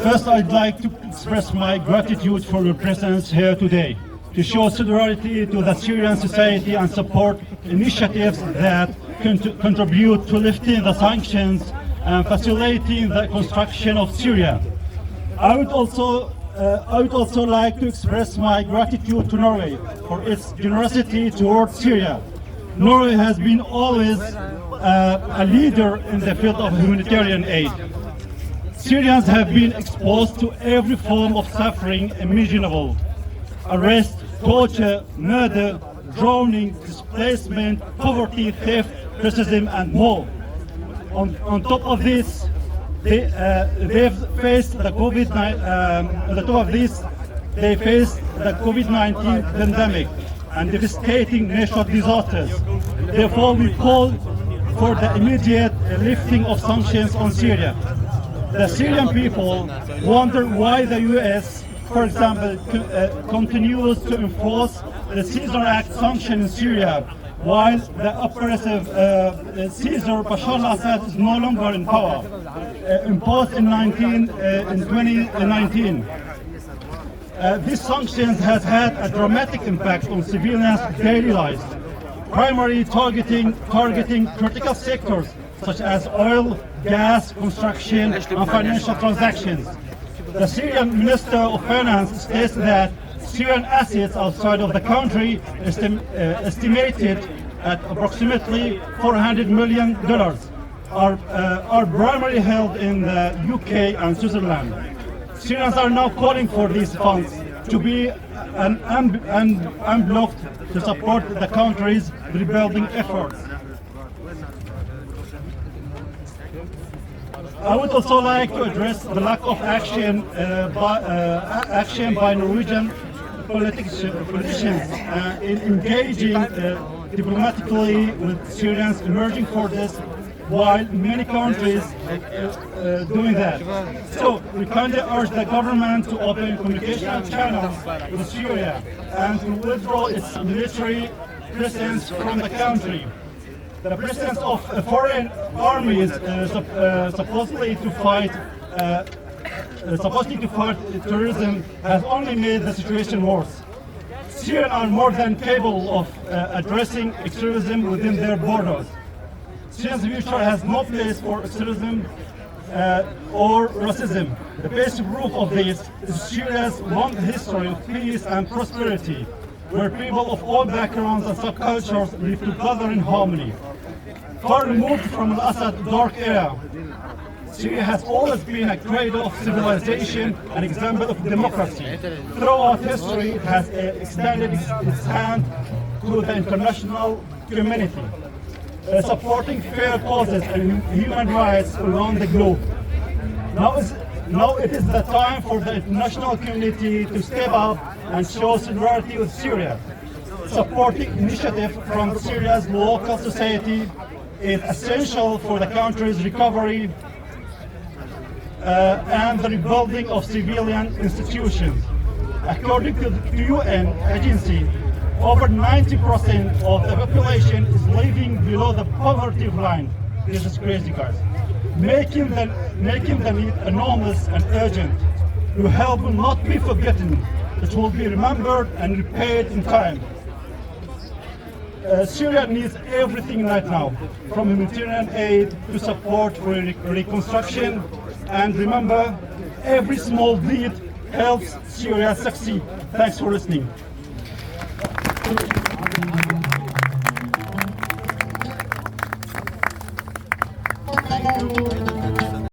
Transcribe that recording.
First, I'd like to express my gratitude for your presence here today, to show solidarity to the Syrian society and support initiatives that contribute to lifting the sanctions and facilitating the construction of Syria. I would also like to express my gratitude to Norway for its generosity towards Syria. Norway has been always a leader in the field of humanitarian aid. Syrians have been exposed to every form of suffering imaginable: arrest, torture, murder, drowning, displacement, poverty, theft, racism, and more. On top of this, they've faced the COVID-19 pandemic and devastating natural disasters. Therefore, we call for the immediate lifting of sanctions on Syria. The Syrian people wonder why the U.S., for example, continues to enforce the Caesar Act sanction in Syria, while the oppressive Caesar Bashar al-Assad is no longer in power, imposed in 2019. These sanctions has had a dramatic impact on civilians' daily lives, primarily targeting critical sectors such as oil, gas, construction, and financial transactions. The Syrian Minister of Finance states that Syrian assets outside of the country estimated at approximately $400 million are primarily held in the UK and Switzerland. Syrians are now calling for these funds to be unblocked to support the country's rebuilding efforts. I would also like to address the lack of action by Norwegian politicians in engaging diplomatically with Syrians emerging for this, while many countries doing that. So we kindly urge the government to open communication channels with Syria and to withdraw its military presence from the country. The presence of foreign armies supposedly to fight terrorism has only made the situation worse. Syrians are more than capable of addressing extremism within their borders. Syria's future has no place for extremism or racism. The basic proof of this is Syria's long history of peace and prosperity, where people of all backgrounds and subcultures live together in harmony. Far removed from Al-Assad dark era, Syria has always been a cradle of civilization, an example of democracy. Throughout history, it has extended its hand to the international community, supporting fair causes and human rights around the globe. Now it is the time for the international community to step up and show solidarity with Syria. Supporting initiatives from Syria's local society is essential for the country's recovery and the rebuilding of civilian institutions. According to the UN agency, over 90% of the population is living below the poverty line. This is crazy, guys. Making the need enormous and urgent. Your help will not be forgotten. It will be remembered and repaid in time. Syria needs everything right now, from humanitarian aid to support for reconstruction. And remember, every small deed helps Syria succeed. Thanks for listening. Thank you.